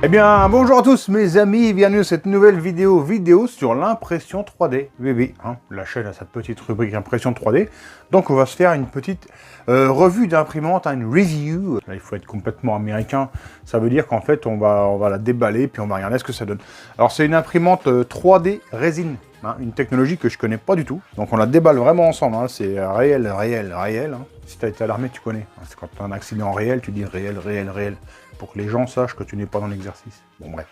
Eh bien, bonjour à tous mes amis, bienvenue à cette nouvelle vidéo sur l'impression 3D. Oui, hein, la chaîne a sa petite rubrique impression 3D. Donc on va se faire une petite revue d'imprimante, une review. Là, il faut être complètement américain, ça veut dire qu'en fait on va la déballer puis on va regarder ce que ça donne. Alors c'est une imprimante 3D résine, hein, une technologie que je connais pas du tout. Donc on la déballe vraiment ensemble, hein, c'est réel. Hein. Si tu as été à l'armée, tu connais. C'est quand tu as un accident réel, tu dis réel. Pour que les gens sachent que tu n'es pas dans l'exercice. Bon, bref.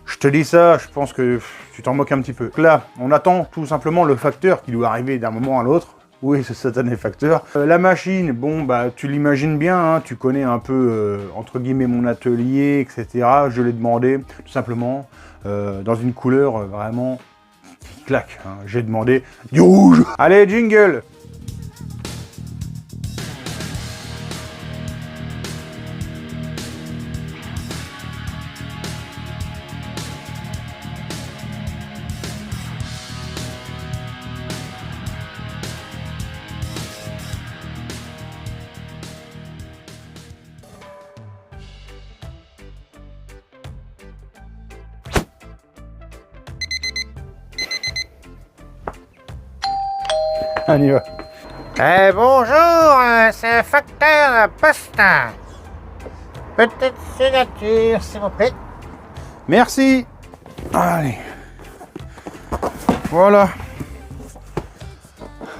Je te dis ça, je pense que tu t'en moques un petit peu. Là, on attend tout simplement le facteur qui doit arriver d'un moment à l'autre. Oui, ce satané facteur. La machine, bon, bah, tu l'imagines bien, hein, tu connais un peu, entre guillemets, mon atelier, etc. Je l'ai demandé, tout simplement, dans une couleur vraiment qui claque. Hein. J'ai demandé du rouge. Allez, jingle! On y va. Bonjour, c'est facteur poste. Petite signature, s'il vous plaît. Merci. Allez. Voilà.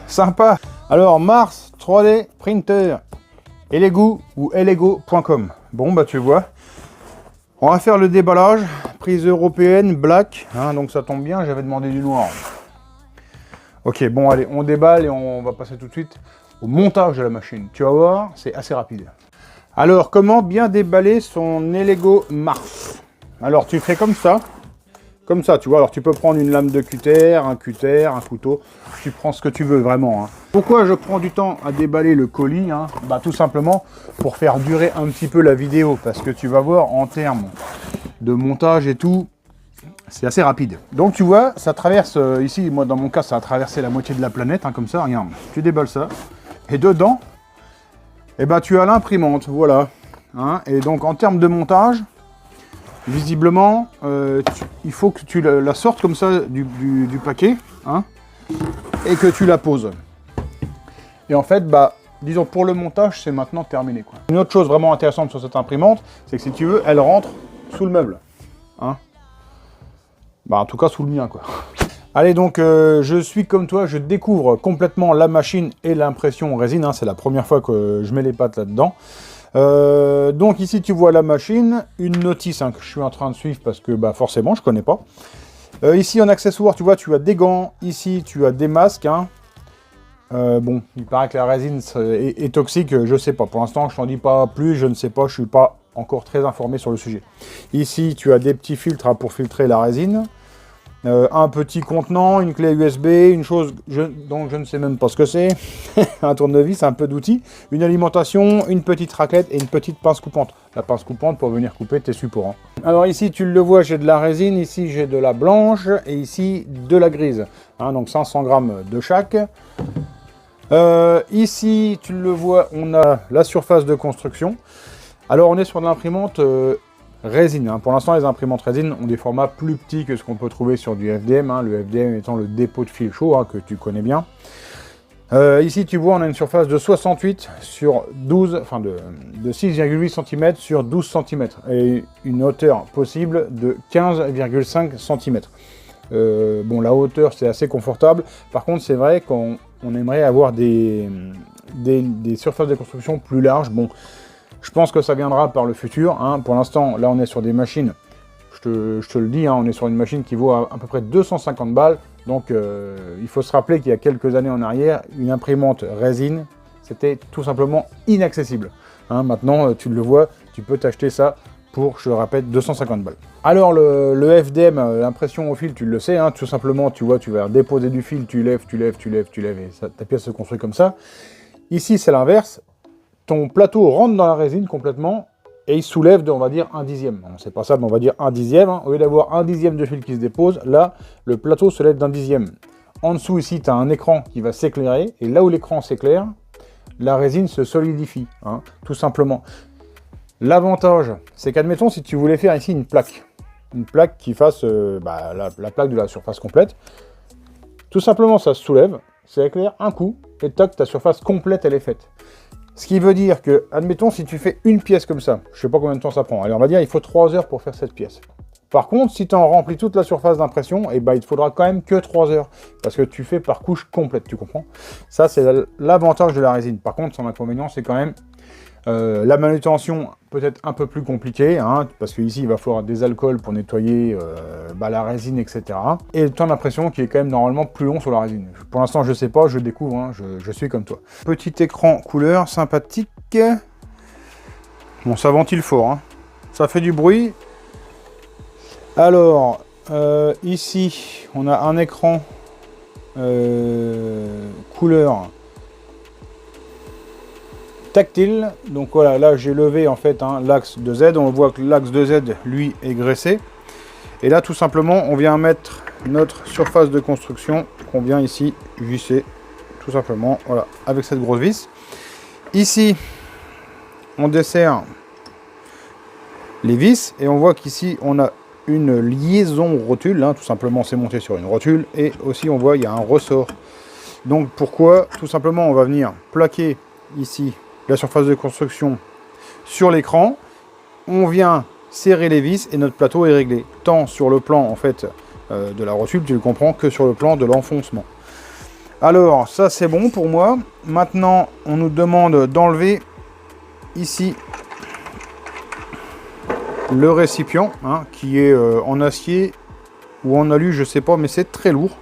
Sympa. Alors, Mars 3D Printer. Elego ou elego.com. Bon, bah, tu vois. On va faire le déballage. Prise européenne, black. Hein, donc, ça tombe bien, j'avais demandé du noir. Ok, bon, allez, on déballe et on va passer tout de suite au montage de la machine. Tu vas voir, c'est assez rapide. Alors, comment bien déballer son Elego Mars? Alors, tu fais comme ça, tu vois. Alors, tu peux prendre une lame de cutter, un couteau. Tu prends ce que tu veux, vraiment. Hein. Pourquoi je prends du temps à déballer le colis, hein? Bah, tout simplement pour faire durer un petit peu la vidéo. Parce que tu vas voir, en termes de montage et tout, c'est assez rapide. Donc tu vois, ça traverse, ici, moi dans mon cas, ça a traversé la moitié de la planète, hein, comme ça, regarde. Tu déballes ça, et dedans, eh ben, tu as l'imprimante, voilà. Hein, et donc en termes de montage, visiblement, il faut que tu la sortes comme ça du paquet, hein, et que tu la poses. Et en fait, bah, disons, pour le montage, c'est maintenant terminé, quoi. Une autre chose vraiment intéressante sur cette imprimante, c'est que si tu veux, elle rentre sous le meuble. Hein. Bah, en tout cas, sous le mien, quoi. Allez, donc, je suis comme toi, je découvre complètement la machine et l'impression résine. Hein, c'est la première fois que je mets les pattes là-dedans. Donc, ici, tu vois la machine. Une notice, hein, que je suis en train de suivre parce que, bah, forcément, je connais pas. Ici, en accessoire, tu vois, tu as des gants. Ici, tu as des masques. Hein. Bon, il paraît que la résine est toxique. Je sais pas. Pour l'instant, je t'en dis pas plus. Je ne sais pas. Je suis pas encore très informé sur le sujet. Ici, tu as des petits filtres, hein, pour filtrer la résine. Un petit contenant, une clé USB, une chose dont je ne sais même pas ce que c'est, un tournevis, un peu d'outils, une alimentation, une petite raclette et une petite pince coupante. La pince coupante pour venir couper tes supports. Hein. Alors ici, tu le vois, j'ai de la résine, ici j'ai de la blanche et ici de la grise. Hein, donc 500 grammes de chaque. Ici, tu le vois, on a la surface de construction. Alors on est sur de l'imprimante résine. Hein. Pour l'instant, les imprimantes résine ont des formats plus petits que ce qu'on peut trouver sur du FDM. Hein. Le FDM étant le dépôt de fil chaud, hein, que tu connais bien. Ici, tu vois, on a une surface de 68 sur 12, enfin de 6,8 cm sur 12 cm. Et une hauteur possible de 15,5 cm. Bon, la hauteur, c'est assez confortable. Par contre, c'est vrai qu'on aimerait avoir des surfaces de construction plus larges. Bon, je pense que ça viendra par le futur. Hein. Pour l'instant, là, on est sur des machines, je te le dis, hein, on est sur une machine qui vaut à peu près 250 balles. Donc, il faut se rappeler qu'il y a quelques années en arrière, une imprimante résine, c'était tout simplement inaccessible. Hein, maintenant, tu le vois, tu peux t'acheter ça pour, je le répète, 250 balles. Alors, le FDM, l'impression au fil, tu le sais, hein, tout simplement, tu vois, tu vas déposer du fil, tu lèves, et ça, ta pièce se construit comme ça. Ici, c'est l'inverse. Ton plateau rentre dans la résine complètement et il soulève de, on va dire, 1/10. Bon, c'est pas ça, mais on va dire 1/10. Hein. Au lieu d'avoir 1/10 de fil qui se dépose, là, le plateau se lève d'1/10. En dessous, ici, tu as un écran qui va s'éclairer. Et là où l'écran s'éclaire, la résine se solidifie, hein, tout simplement. L'avantage, c'est qu'admettons, si tu voulais faire ici une plaque qui fasse la plaque de la surface complète, tout simplement, ça se soulève, ça éclaire un coup, et tac, ta surface complète, elle est faite. Ce qui veut dire que, admettons, si tu fais une pièce comme ça, je sais pas combien de temps ça prend, allez, on va dire, il faut 3 heures pour faire cette pièce. Par contre, si tu en remplis toute la surface d'impression, il te faudra quand même que 3 heures, parce que tu fais par couche complète, tu comprends? Ça, c'est l'avantage de la résine. Par contre, son inconvénient, c'est quand même la manutention peut-être un peu plus compliquée, hein, parce qu'ici, il va falloir des alcools pour nettoyer la résine, etc. Et le temps d'impression qui est quand même normalement plus long sur la résine. Pour l'instant, je sais pas, je découvre, hein, je suis comme toi. Petit écran couleur, sympathique. Bon, ça ventile fort, hein. Ça fait du bruit. Alors, ici, on a un écran couleur tactile. Donc voilà, là j'ai levé en fait l'axe de Z. On voit que l'axe de Z, lui, est graissé. Et là, tout simplement, on vient mettre notre surface de construction qu'on vient ici visser, tout simplement, voilà, avec cette grosse vis. Ici, on dessert les vis et on voit qu'ici, on a une liaison rotule, hein, tout simplement, c'est monté sur une rotule. Et aussi, on voit, il y a un ressort. Donc, pourquoi? Tout simplement, on va venir plaquer ici la surface de construction sur l'écran. On vient serrer les vis et notre plateau est réglé. Tant sur le plan, en fait, de la rotule, tu le comprends, que sur le plan de l'enfoncement. Alors, ça, c'est bon pour moi. Maintenant, on nous demande d'enlever ici le récipient, hein, qui est en acier ou en alu, je sais pas, mais c'est très lourd.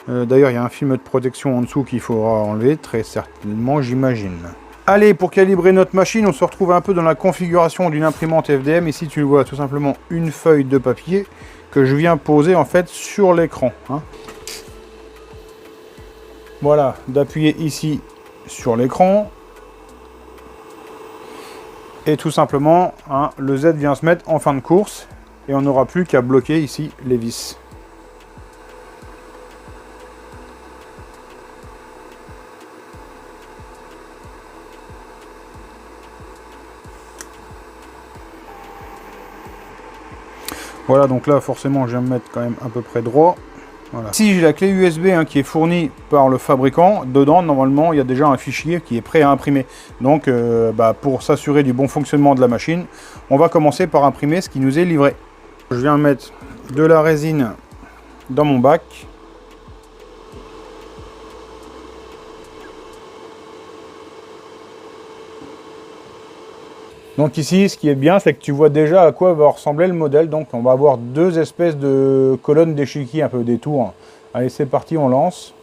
D'ailleurs, il y a un film de protection en dessous qu'il faudra enlever, très certainement, j'imagine. Allez, pour calibrer notre machine, on se retrouve un peu dans la configuration d'une imprimante FDM. Ici, tu le vois, tout simplement une feuille de papier que je viens poser en fait sur l'écran, hein. Voilà, d'appuyer ici sur l'écran. Et tout simplement, hein, le Z vient se mettre en fin de course et on n'aura plus qu'à bloquer ici les vis. Voilà, donc là forcément je vais me mettre quand même à peu près droit. Voilà. Ici j'ai la clé USB, hein, qui est fournie par le fabricant. Dedans normalement il y a déjà un fichier qui est prêt à imprimer. Donc pour s'assurer du bon fonctionnement de la machine, on va commencer par imprimer ce qui nous est livré. Je viens mettre de la résine dans mon bac. Donc ici, ce qui est bien, c'est que tu vois déjà à quoi va ressembler le modèle. Donc on va avoir deux espèces de colonnes d'échiquier, un peu des tours. Allez, c'est parti, on lance.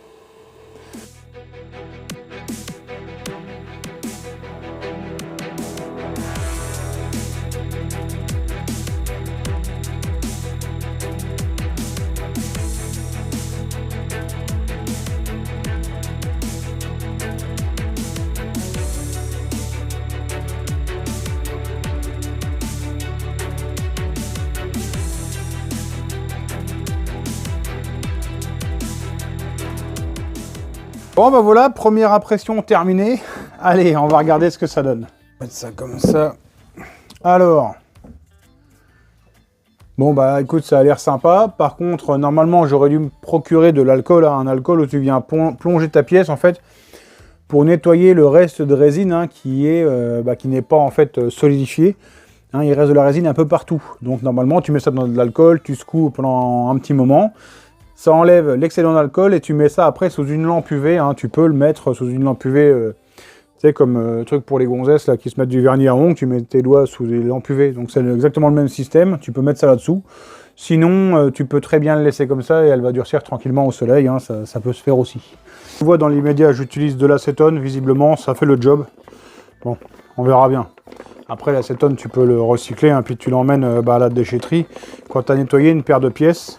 Bon bah voilà, première impression terminée. Allez, on va regarder ce que ça donne. Mettre ça comme ça. Alors. Bon bah écoute, ça a l'air sympa. Par contre, normalement, j'aurais dû me procurer de l'alcool, hein, un alcool où tu viens plonger ta pièce en fait pour nettoyer le reste de résine, hein, qui n'est pas en fait solidifié. Hein, il reste de la résine un peu partout. Donc normalement, tu mets ça dans de l'alcool, tu secoues pendant un petit moment. Ça enlève l'excédent d'alcool et tu mets ça après sous une lampe UV. Hein. Tu peux le mettre sous une lampe UV, tu sais, comme truc pour les gonzesses là, qui se mettent du vernis à ongles. Tu mets tes doigts sous les lampes UV. Donc c'est exactement le même système. Tu peux mettre ça là-dessous. Sinon, tu peux très bien le laisser comme ça et elle va durcir tranquillement au soleil. Hein. Ça peut se faire aussi. Tu vois, dans l'immédiat, j'utilise de l'acétone. Visiblement, ça fait le job. Bon, on verra bien. Après, l'acétone, tu peux le recycler, hein, puis tu l'emmènes à la déchetterie quand tu as nettoyé une paire de pièces.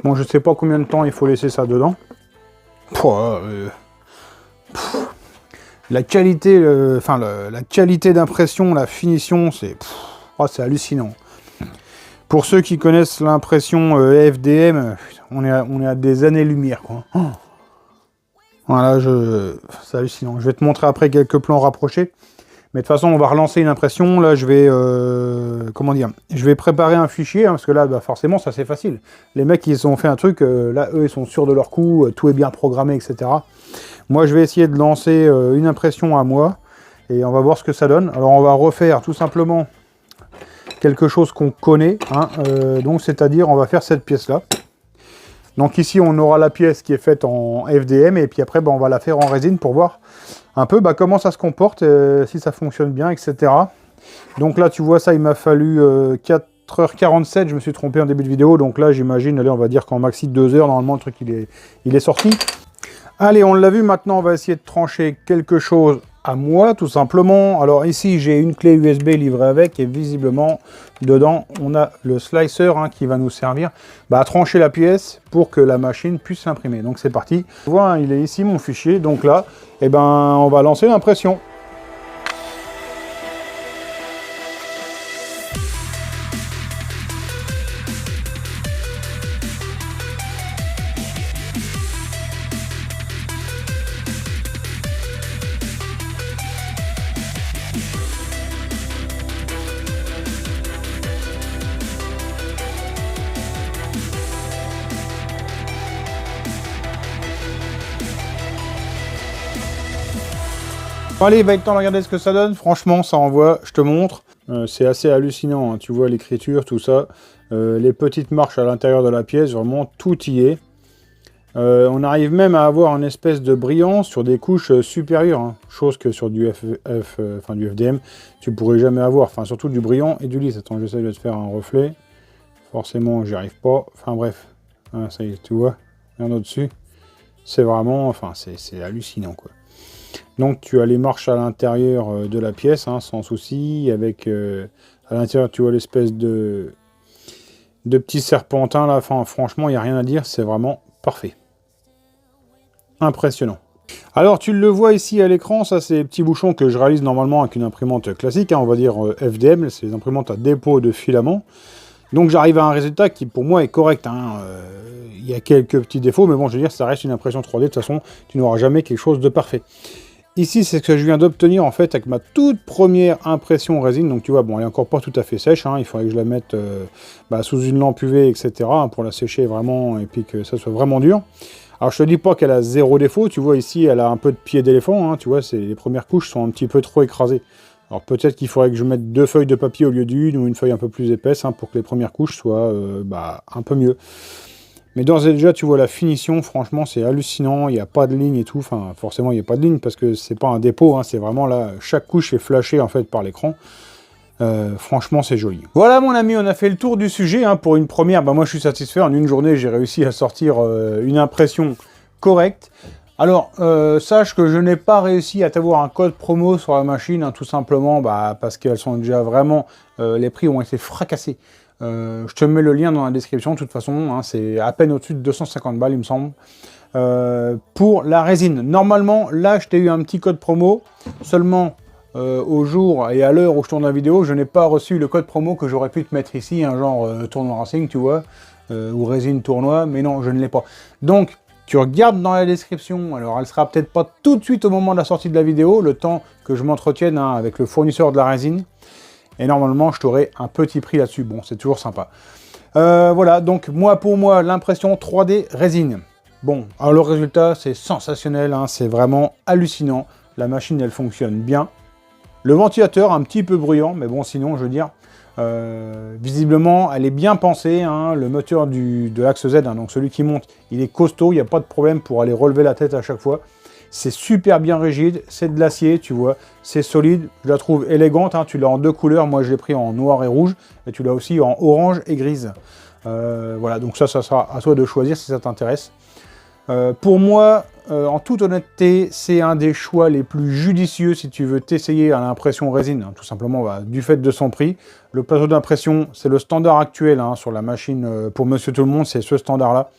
Bon, je sais pas combien de temps il faut laisser ça dedans. La qualité, la qualité d'impression, la finition, c'est hallucinant. Pour ceux qui connaissent l'impression FDM, on est à des années-lumière, quoi. Oh. Voilà, c'est hallucinant. Je vais te montrer après quelques plans rapprochés. Mais de toute façon, on va relancer une impression. Là, je vais, comment dire, je vais préparer un fichier, hein, parce que là, bah, forcément, ça c'est facile. Les mecs, ils ont fait un truc, là, eux, ils sont sûrs de leur coup, tout est bien programmé, etc. Moi, je vais essayer de lancer une impression à moi, et on va voir ce que ça donne. Alors, on va refaire tout simplement quelque chose qu'on connaît, hein, donc c'est-à-dire, on va faire cette pièce-là. Donc ici, on aura la pièce qui est faite en FDM, et puis après, bah, on va la faire en résine pour voir un peu bah, comment ça se comporte, si ça fonctionne bien, etc. Donc là, tu vois ça, il m'a fallu 4h47, je me suis trompé en début de vidéo, donc là, j'imagine, allez, on va dire qu'en maxi 2 heures, normalement, le truc, il est sorti. Allez, on l'a vu, maintenant, on va essayer de trancher quelque chose à moi, tout simplement. Alors ici, j'ai une clé USB livrée avec, et visiblement, dedans, on a le slicer hein, qui va nous servir à trancher la pièce pour que la machine puisse l'imprimer. Donc c'est parti. Tu vois, hein, il est ici mon fichier, donc là, eh ben, on va lancer l'impression. Bon, allez, il va être temps de regarder ce que ça donne. Franchement, ça envoie, je te montre. C'est assez hallucinant, hein. Tu vois l'écriture, tout ça. Les petites marches à l'intérieur de la pièce, vraiment, tout y est. On arrive même à avoir une espèce de brillance sur des couches supérieures. Hein. Chose que sur du du FDM, tu pourrais jamais avoir. Enfin, surtout du brillant et du lisse. Attends, j'essaie de te faire un reflet. Forcément, j'y arrive pas. Enfin, bref. Hein, ça y est, tu vois. Rien au-dessus. C'est vraiment... Enfin, c'est hallucinant, quoi. Donc tu as les marches à l'intérieur de la pièce, hein, sans souci, avec à l'intérieur tu vois l'espèce de petits serpentins là, enfin, franchement il n'y a rien à dire, c'est vraiment parfait. Impressionnant. Alors tu le vois ici à l'écran, ça c'est les petits bouchons que je réalise normalement avec une imprimante classique, hein, on va dire FDM, c'est les imprimantes à dépôt de filaments. Donc j'arrive à un résultat qui pour moi est correct, hein. Il y a quelques petits défauts, mais bon je veux dire ça reste une impression 3D, de toute façon tu n'auras jamais quelque chose de parfait. Ici, c'est ce que je viens d'obtenir en fait avec ma toute première impression résine. Donc tu vois, bon, elle est encore pas tout à fait sèche. Hein, il faudrait que je la mette sous une lampe UV, etc. Hein, pour la sécher vraiment et puis que ça soit vraiment dur. Alors je te dis pas qu'elle a zéro défaut. Tu vois ici, elle a un peu de pied d'éléphant. Hein, tu vois, les premières couches sont un petit peu trop écrasées. Alors peut-être qu'il faudrait que je mette 2 feuilles de papier au lieu d'une ou une feuille un peu plus épaisse hein, pour que les premières couches soient un peu mieux. Mais d'ores et déjà, tu vois la finition, franchement, c'est hallucinant. Il n'y a pas de ligne et tout. Enfin, forcément, il n'y a pas de ligne parce que c'est pas un dépôt. Hein, c'est vraiment là, chaque couche est flashée en fait par l'écran. Franchement, c'est joli. Voilà, mon ami, on a fait le tour du sujet. Hein, pour une première, moi, je suis satisfait. En une journée, j'ai réussi à sortir une impression correcte. Alors, sache que je n'ai pas réussi à t'avoir un code promo sur la machine, hein, tout simplement parce qu'elles sont déjà vraiment... les prix ont été fracassés. Je te mets le lien dans la description, de toute façon, hein, c'est à peine au-dessus de 250 balles, il me semble, pour la résine. Normalement, là, je t'ai eu un petit code promo, seulement au jour et à l'heure où je tourne la vidéo, je n'ai pas reçu le code promo que j'aurais pu te mettre ici, un genre tournoi racing, tu vois, ou résine tournoi, mais non, je ne l'ai pas. Donc, tu regardes dans la description, alors elle sera peut-être pas tout de suite au moment de la sortie de la vidéo, le temps que je m'entretienne hein, avec le fournisseur de la résine. Et normalement, je t'aurai un petit prix là-dessus. Bon, c'est toujours sympa. Voilà, donc pour moi, l'impression 3D résine. Bon, alors le résultat, c'est sensationnel. Hein, c'est vraiment hallucinant. La machine, elle fonctionne bien. Le ventilateur, un petit peu bruyant. Mais bon, sinon, je veux dire, visiblement, elle est bien pensée. Hein, le moteur de l'axe Z, hein, donc celui qui monte, il est costaud. Il n'y a pas de problème pour aller relever la tête à chaque fois. C'est super bien rigide, c'est de l'acier, tu vois, c'est solide, je la trouve élégante, hein, tu l'as en 2 couleurs, moi je l'ai pris en noir et rouge, et tu l'as aussi en orange et grise. Voilà, donc ça sera à toi de choisir si ça t'intéresse. Pour moi, en toute honnêteté, c'est un des choix les plus judicieux si tu veux t'essayer à l'impression résine, hein, tout simplement du fait de son prix. Le plateau d'impression, c'est le standard actuel hein, sur la machine, pour Monsieur Tout le Monde, c'est ce standard-là.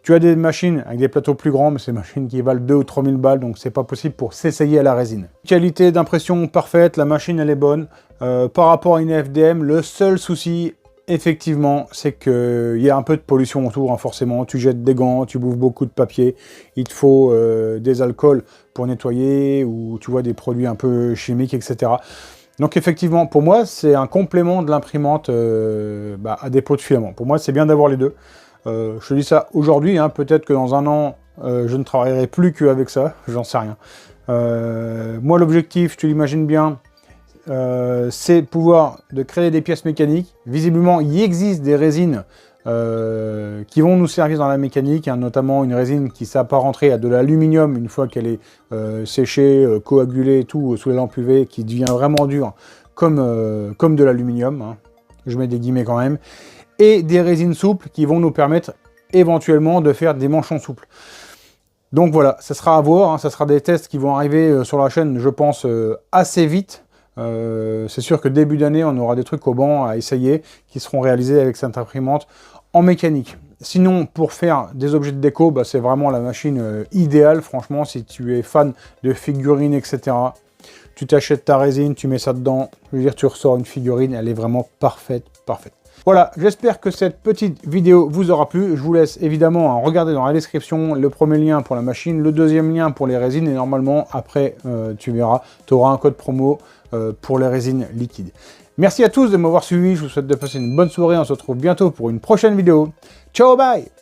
Tu as des machines avec des plateaux plus grands, mais c'est des machines qui valent 2 ou 3 000 balles, donc c'est pas possible pour s'essayer à la résine. Qualité d'impression parfaite, la machine elle est bonne. Par rapport à une FDM, le seul souci effectivement, c'est qu'il y a un peu de pollution autour, hein, forcément. Tu jettes des gants, tu bouffes beaucoup de papier, il te faut des alcools pour nettoyer, ou tu vois des produits un peu chimiques, etc. Donc effectivement, pour moi, c'est un complément de l'imprimante à dépôt de filament. Pour moi, c'est bien d'avoir les deux. Je te dis ça aujourd'hui, hein, peut-être que dans un an, je ne travaillerai plus qu'avec ça, j'en sais rien. Moi, l'objectif, tu l'imagines bien, c'est pouvoir de créer des pièces mécaniques. Visiblement, il existe des résines qui vont nous servir dans la mécanique, hein, notamment une résine qui s'apparenterait à de l'aluminium une fois qu'elle est séchée, coagulée et tout, sous les lampes UV, qui devient vraiment dure, comme de l'aluminium, hein. Je mets des guillemets quand même, et des résines souples qui vont nous permettre éventuellement de faire des manchons souples. Donc voilà, ça sera à voir, hein, ça sera des tests qui vont arriver sur la chaîne, je pense, assez vite. C'est sûr que début d'année, on aura des trucs au banc à essayer qui seront réalisés avec cette imprimante en mécanique. Sinon, pour faire des objets de déco, c'est vraiment la machine idéale. Franchement, si tu es fan de figurines, etc., tu t'achètes ta résine, tu mets ça dedans, je veux dire, tu ressors une figurine, elle est vraiment parfaite, parfaite. Voilà, j'espère que cette petite vidéo vous aura plu. Je vous laisse évidemment regarder dans la description le premier lien pour la machine, le deuxième lien pour les résines, et normalement, après, tu verras, tu auras un code promo pour les résines liquides. Merci à tous de m'avoir suivi, je vous souhaite de passer une bonne soirée, on se retrouve bientôt pour une prochaine vidéo. Ciao, bye!